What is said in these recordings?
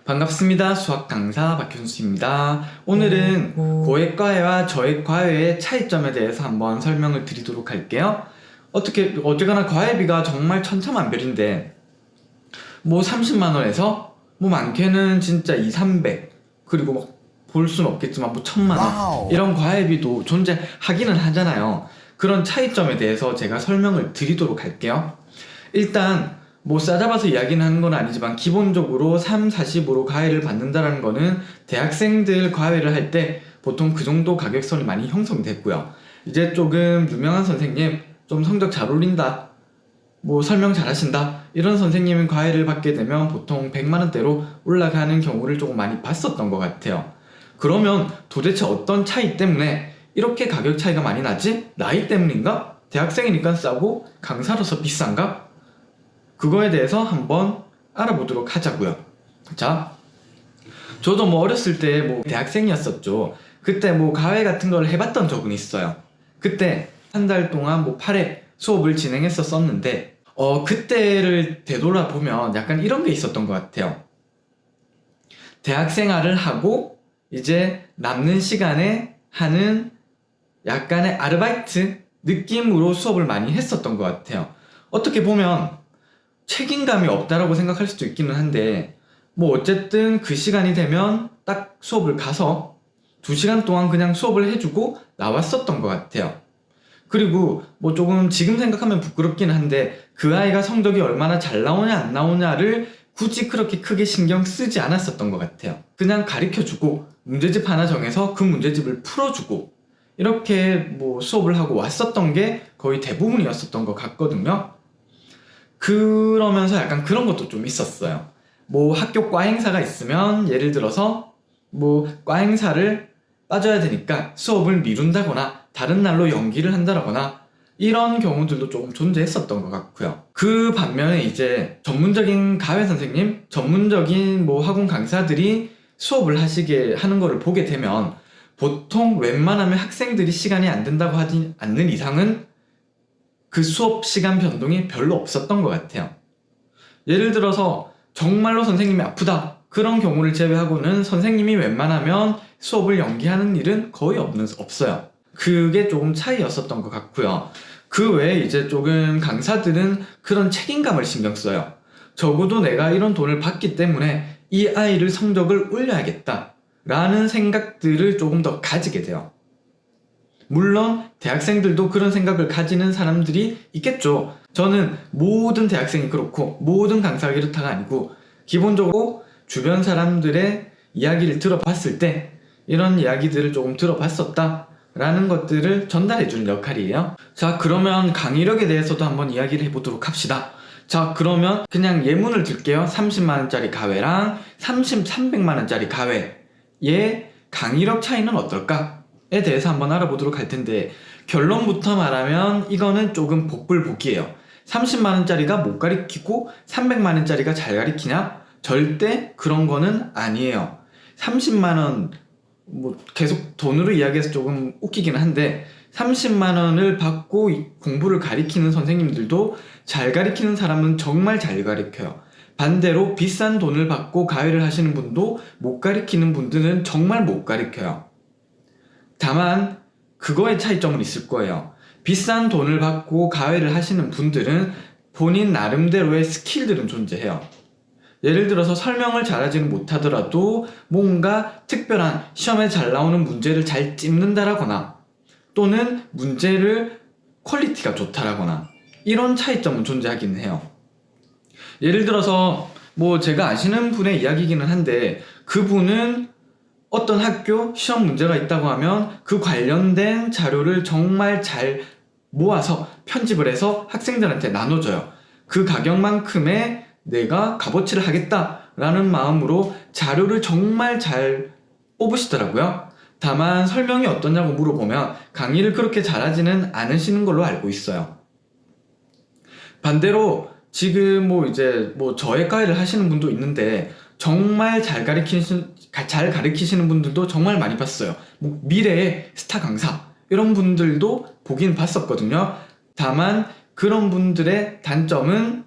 반갑습니다. 수학 강사 박현수입니다. 오늘은 고액과외와 저액과외의 차이점에 대해서 한번 설명을 드리도록 할게요. 어쨌거나 과외비가 정말 천차만별인데 뭐 30만원에서 뭐 많게는 진짜 2, 300 그리고 막 볼 수는 없겠지만 뭐 1000만원 이런 과외비도 존재하기는 하잖아요. 그런 차이점에 대해서 제가 설명을 드리도록 할게요. 일단 뭐 싸잡아서 이야기는 하는 건 아니지만 기본적으로 3, 40으로 과외를 받는다는 거는 대학생들 과외를 할 때 보통 그 정도 가격선이 많이 형성이 됐고요. 이제 조금 유명한 선생님, 좀 성적 잘 올린다, 뭐 설명 잘하신다 이런 선생님은 과외를 받게 되면 보통 100만원대로 올라가는 경우를 조금 많이 봤었던 것 같아요. 그러면 도대체 어떤 차이 때문에 이렇게 가격 차이가 많이 나지? 나이 때문인가? 대학생이니까 싸고 강사로서 비싼가? 그거에 대해서 한번 알아보도록 하자고요. 자, 저도 뭐 어렸을 때 뭐 대학생이었었죠. 그때 뭐 과외 같은 걸 해봤던 적은 있어요. 그때 한 달 동안 뭐 8회 수업을 진행했었는데 그때를 되돌아보면 약간 이런 게 있었던 것 같아요. 대학생활을 하고 이제 남는 시간에 하는 약간의 아르바이트 느낌으로 수업을 많이 했었던 것 같아요. 어떻게 보면 책임감이 없다라고 생각할 수도 있기는 한데 뭐 어쨌든 그 시간이 되면 딱 수업을 가서 2시간 동안 그냥 수업을 해주고 나왔었던 것 같아요. 그리고 뭐 조금 지금 생각하면 부끄럽긴 한데 그 아이가 성적이 얼마나 잘 나오냐 안 나오냐를 굳이 그렇게 크게 신경 쓰지 않았었던 것 같아요. 그냥 가르쳐주고 문제집 하나 정해서 그 문제집을 풀어주고 이렇게 뭐 수업을 하고 왔었던 게 거의 대부분이었었던 것 같거든요. 그러면서 약간 그런 것도 좀 있었어요. 뭐 학교 과행사가 있으면 예를 들어서 뭐 과행사를 빠져야 되니까 수업을 미룬다거나 다른 날로 연기를 한다거나 이런 경우들도 조금 존재했었던 것 같고요. 그 반면에 이제 전문적인 가외 선생님, 전문적인 뭐 학원 강사들이 수업을 하시게 하는 거를 보게 되면 보통 웬만하면 학생들이 시간이 안 된다고 하지 않는 이상은 그 수업 시간 변동이 별로 없었던 것 같아요. 예를 들어서 정말로 선생님이 아프다 그런 경우를 제외하고는 선생님이 웬만하면 수업을 연기하는 일은 거의 없어요. 그게 조금 차이였었던 것 같고요. 그 외에 이제 조금 강사들은 그런 책임감을 신경 써요. 적어도 내가 이런 돈을 받기 때문에 이 아이를 성적을 올려야겠다 라는 생각들을 조금 더 가지게 돼요. 물론 대학생들도 그런 생각을 가지는 사람들이 있겠죠. 저는 모든 대학생이 그렇고 모든 강사가 그렇다가 아니고 기본적으로 주변 사람들의 이야기를 들어봤을 때 이런 이야기들을 조금 들어봤었다 라는 것들을 전달해주는 역할이에요. 자, 그러면 강의력에 대해서도 한번 이야기를 해보도록 합시다. 자, 그러면 그냥 예문을 들게요. 30만원짜리 가외랑 300만원짜리 가외의 강의력 차이는 어떨까? 에 대해서 한번 알아보도록 할 텐데 결론부터 말하면 이거는 조금 복불복이에요. 30만원짜리가 못 가리키고 300만원짜리가 잘 가리키냐? 절대 그런 거는 아니에요. 30만원 뭐 계속 돈으로 이야기해서 조금 웃기긴 한데 30만원을 받고 공부를 가리키는 선생님들도 잘 가리키는 사람은 정말 잘 가리켜요. 반대로 비싼 돈을 받고 가외를 하시는 분도 못 가리키는 분들은 정말 못 가리켜요. 다만 그거의 차이점은 있을 거예요. 비싼 돈을 받고 가외를 하시는 분들은 본인 나름대로의 스킬들은 존재해요. 예를 들어서 설명을 잘하지는 못하더라도 뭔가 특별한 시험에 잘 나오는 문제를 잘 찝는다라거나 또는 문제를 퀄리티가 좋다라거나 이런 차이점은 존재하긴 해요. 예를 들어서 뭐 제가 아시는 분의 이야기이기는 한데 그분은 어떤 학교 시험 문제가 있다고 하면 그 관련된 자료를 정말 잘 모아서 편집을 해서 학생들한테 나눠줘요. 그 가격만큼의 내가 값어치를 하겠다라는 마음으로 자료를 정말 잘 뽑으시더라고요. 다만 설명이 어떠냐고 물어보면 강의를 그렇게 잘하지는 않으시는 걸로 알고 있어요. 반대로 지금 뭐 이제 뭐 저의 과외를 하시는 분도 있는데 정말 잘 가르치시는 분들도 정말 많이 봤어요. 뭐 미래의 스타 강사 이런 분들도 보긴 봤었거든요. 다만 그런 분들의 단점은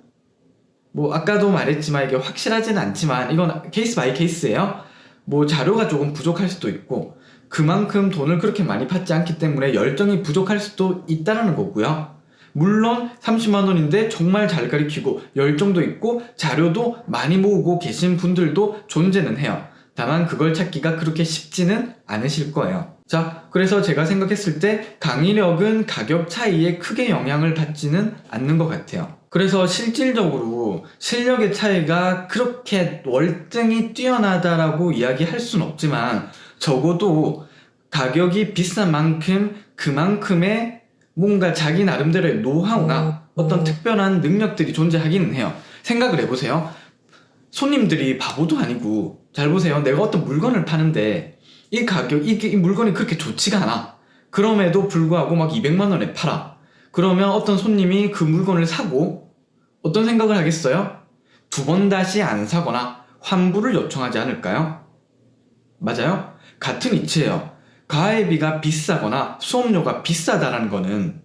뭐 아까도 말했지만 이게 확실하지는 않지만 이건 케이스 바이 케이스예요. 뭐 자료가 조금 부족할 수도 있고 그만큼 돈을 그렇게 많이 받지 않기 때문에 열정이 부족할 수도 있다는 거고요. 물론 30만 원인데 정말 잘 가르치고 열정도 있고 자료도 많이 모으고 계신 분들도 존재는 해요. 다만 그걸 찾기가 그렇게 쉽지는 않으실 거예요. 자, 그래서 제가 생각했을 때 강의력은 가격 차이에 크게 영향을 받지는 않는 것 같아요. 그래서 실질적으로 실력의 차이가 그렇게 월등히 뛰어나다라고 이야기할 순 없지만 적어도 가격이 비싼 만큼 그만큼의 뭔가 자기 나름대로의 노하우나 어떤 특별한 능력들이 존재하기는 해요. 생각을 해보세요. 손님들이 바보도 아니고 잘 보세요. 내가 어떤 물건을 파는데 이 가격, 이 물건이 그렇게 좋지가 않아. 그럼에도 불구하고 막 200만 원에 팔아. 그러면 어떤 손님이 그 물건을 사고 어떤 생각을 하겠어요? 두 번 다시 안 사거나 환불을 요청하지 않을까요? 맞아요? 같은 이치예요. 가해비가 비싸거나 수업료가 비싸다라는 거는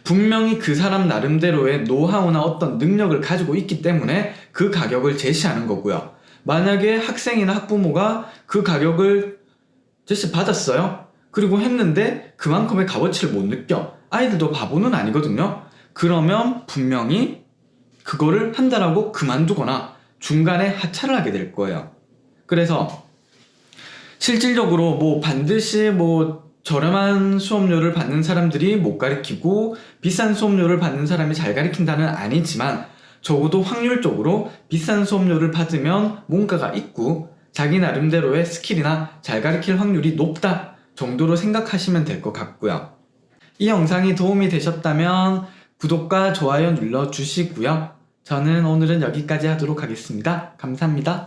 분명히 그 사람 나름대로의 노하우나 어떤 능력을 가지고 있기 때문에 그 가격을 제시하는 거고요. 만약에 학생이나 학부모가 그 가격을 제시받았어요. 그리고 했는데 그만큼의 값어치를 못 느껴. 아이들도 바보는 아니거든요. 그러면 분명히 그거를 한다라고 그만두거나 중간에 하차를 하게 될 거예요. 그래서 실질적으로 뭐 반드시 뭐 저렴한 수업료를 받는 사람들이 못 가르치고 비싼 수업료를 받는 사람이 잘 가르친다는 아니지만 적어도 확률적으로 비싼 수업료를 받으면 뭔가가 있고 자기 나름대로의 스킬이나 잘 가르칠 확률이 높다 정도로 생각하시면 될 것 같고요. 이 영상이 도움이 되셨다면 구독과 좋아요 눌러주시고요. 저는 오늘은 여기까지 하도록 하겠습니다. 감사합니다.